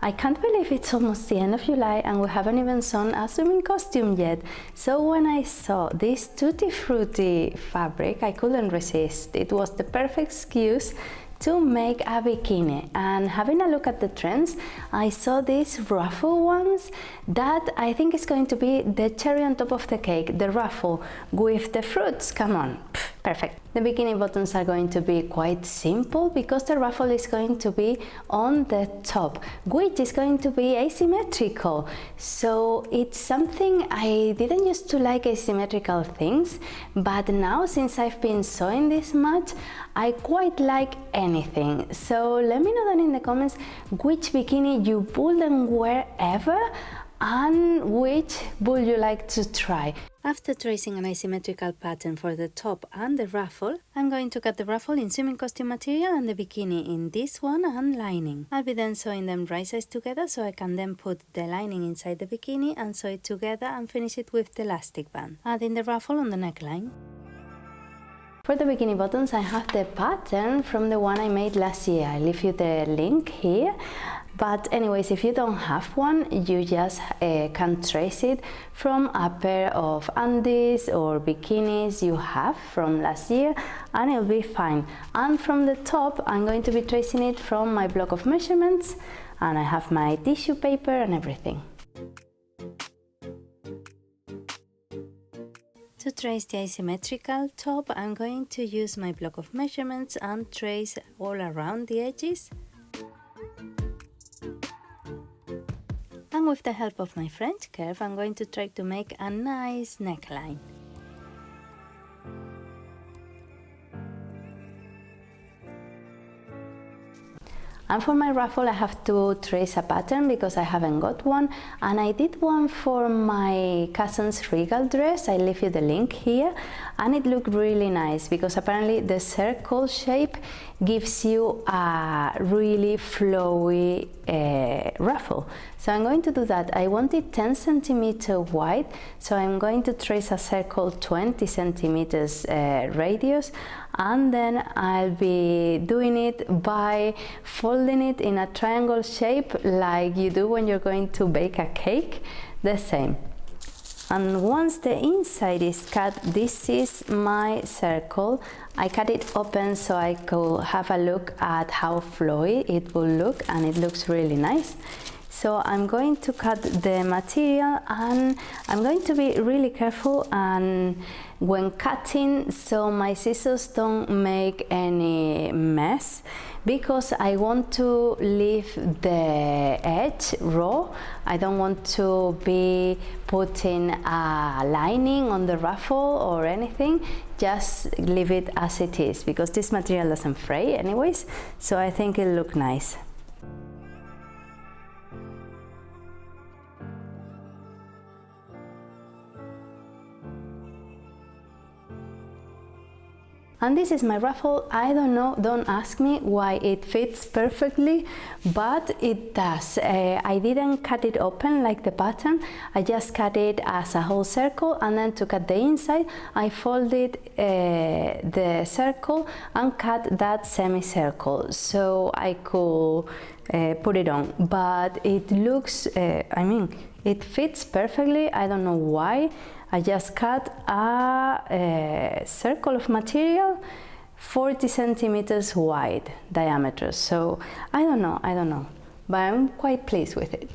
I can't believe it's almost the end of July and we haven't even sewn a swimming costume yet. So when I saw this Tutti Frutti fabric, I couldn't resist. It was the perfect excuse to make a bikini. And having a look at the trends, I saw these ruffle ones that I think is going to be the cherry on top of the cake, the ruffle with the fruits. Come on, perfect. The bikini bottoms are going to be quite simple because the ruffle is going to be on the top, which is going to be asymmetrical. So it's something I didn't used to like, asymmetrical things, but now since I've been sewing this much, I quite like anything. So let me know down in the comments which bikini you wouldn't wear ever and which would you like to try. After tracing an asymmetrical pattern for the top and the ruffle, I'm going to cut the ruffle in swimming costume material and the bikini in this one and lining. I'll be then sewing them right sides together so I can then put the lining inside the bikini and sew it together and finish it with the elastic band, adding the ruffle on the neckline. For the bikini bottoms, I have the pattern from the one I made last year. I leave you the link here. But anyways, if you don't have one, you just can trace it from a pair of undies or bikinis you have from last year and it'll be fine. And from the top, I'm going to be tracing it from my block of measurements and I have my tissue paper and everything. To trace the asymmetrical top, I'm going to use my block of measurements and trace all around the edges. And with the help of my French curve, I'm going to try to make a nice neckline. And for my ruffle, I have to trace a pattern because I haven't got one. And I did one for my cousin's regal dress. I leave you the link here. And it looked really nice because apparently the circle shape gives you a really flowy ruffle. So I'm going to do that. I want it 10 centimeter wide, so I'm going to trace a circle 20 centimeters radius, and then I'll be doing it by folding it in a triangle shape like you do when you're going to bake a cake, the same. And once the inside is cut, this is my circle. I cut it open so I could have a look at how flowy it will look, and it looks really nice. So I'm going to cut the material and I'm going to be really careful and when cutting so my scissors don't make any mess, because I want to leave the edge raw. I don't want to be putting a lining on the ruffle or anything. Just leave it as it is because this material doesn't fray anyways, so I think it'll look nice. And this is my ruffle. I don't know, don't ask me why it fits perfectly, but it does. I didn't cut it open like the pattern. I just cut it as a whole circle, and then to cut the inside, I folded the circle and cut that semicircle so I could put it on. But it looks, I mean, it fits perfectly. I don't know why. I just cut a circle of material 40 centimeters wide diameter. So I don't know, but I'm quite pleased with it.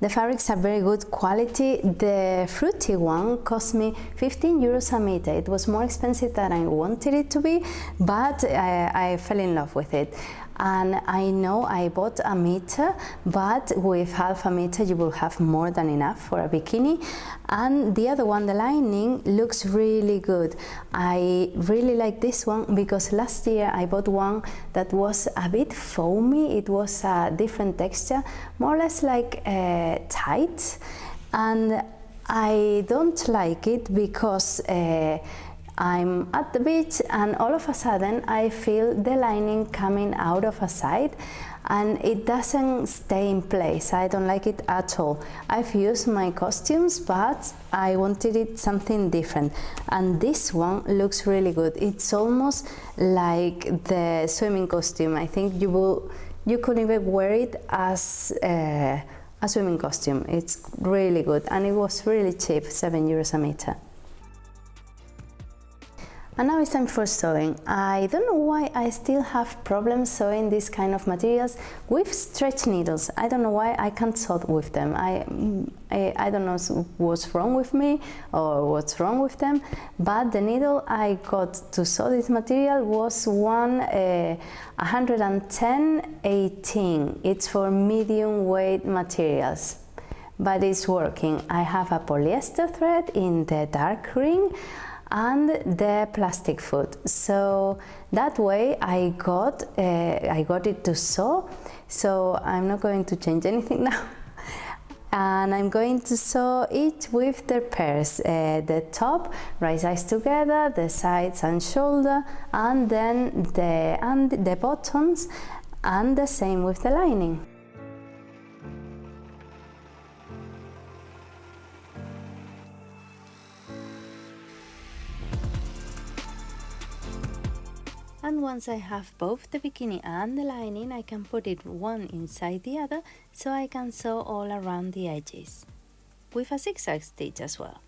The fabrics are very good quality. The fruity one cost me 15 euros a meter. It was more expensive than I wanted it to be, but I fell in love with it. and I know I bought a meter, but with half a meter you will have more than enough for a bikini. And the other one, the lining, looks really good. I really like this one because last year I bought one that was a bit foamy. It was a different texture, more or less like tight, and I don't like it because I'm at the beach and all of a sudden I feel the lining coming out of a side and it doesn't stay in place. I don't like it at all. I've used my costumes, but I wanted it something different, and this one looks really good. It's almost like the swimming costume. I think you could even wear it as a swimming costume. It's really good, and it was really cheap, €7 a meter. And now it's time for sewing. I don't know why I still have problems sewing this kind of materials with stretch needles. I don't know why I can't sew with them. I don't know what's wrong with me or what's wrong with them, but the needle I got to sew this material was one 110-18. It's for medium weight materials, but it's working. I have a polyester thread in the dark green and the plastic foot, so that way I got it to sew. So I'm not going to change anything now, and I'm going to sew it with the pairs, the top right sides together, the sides and shoulder, and then the bottoms, and the same with the lining. And once I have both the bikini and the lining, I can put it one inside the other, so I can sew all around the edges, with a zigzag stitch as well.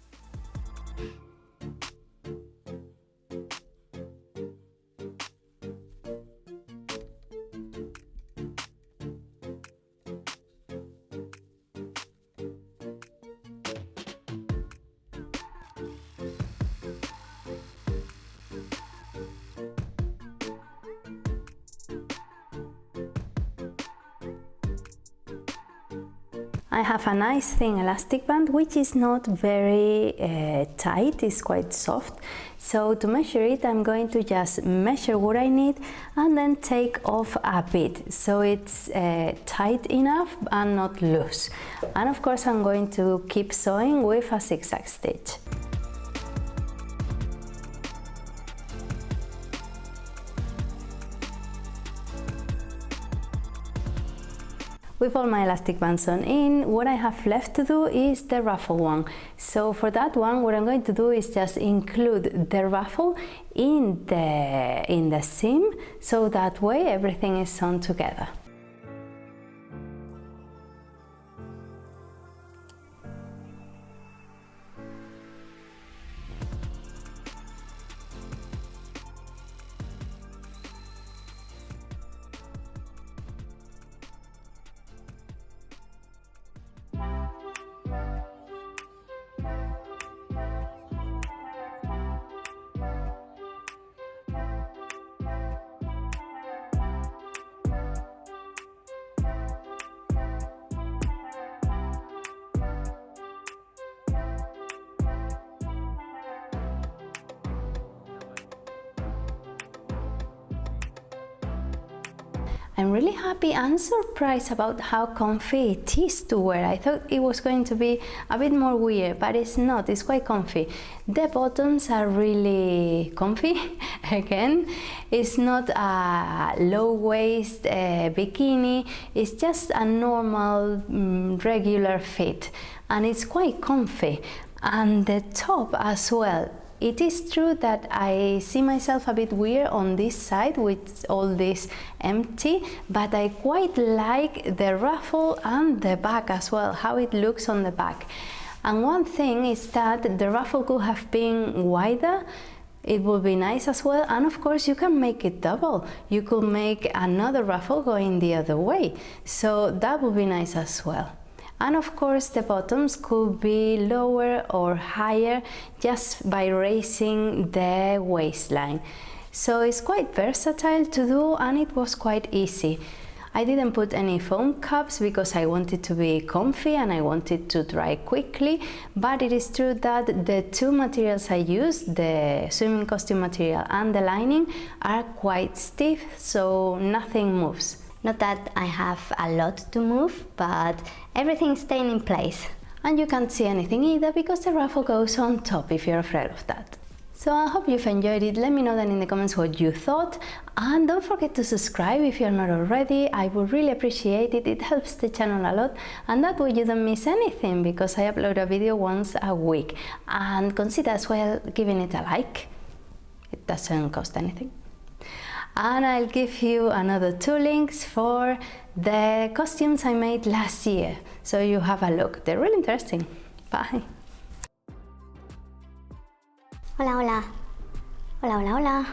I have a nice thin elastic band which is not very tight, it's quite soft. So to measure it, I'm going to just measure what I need and then take off a bit so it's tight enough and not loose. And of course I'm going to keep sewing with a zigzag stitch. With all my elastic bands on in, what I have left to do is the ruffle one. So for that one, what I'm going to do is just include the ruffle in the seam, so that way everything is sewn together. I'm really happy and surprised about how comfy it is to wear. I thought it was going to be a bit more weird, but it's not, it's quite comfy. The bottoms are really comfy. Again, it's not a low waist bikini, it's just a normal regular fit, and it's quite comfy. And the top as well. It is true that I see myself a bit weird on this side with all this empty, but I quite like the ruffle and the back as well, how it looks on the back. And one thing is that the ruffle could have been wider. It would be nice as well, and of course you can make it double. You could make another ruffle going the other way, so that would be nice as well. And of course the bottoms could be lower or higher just by raising the waistline. So it's quite versatile to do, and it was quite easy. I didn't put any foam caps because I wanted to be comfy and I wanted to dry quickly, but it is true that the two materials I used, the swimming costume material and the lining, are quite stiff, so nothing moves. Not that I have a lot to move, but everything is staying in place. And you can't see anything either because the ruffle goes on top if you're afraid of that. So I hope you've enjoyed it. Let me know then in the comments what you thought, and don't forget to subscribe if you're not already. I would really appreciate it. It helps the channel a lot, and that way you don't miss anything because I upload a video once a week. And consider as well giving it a like. It doesn't cost anything. And I'll give you another 2 links for the costumes I made last year, so you have a look. They're really interesting. Bye. Hola, hola. Hola, hola, hola.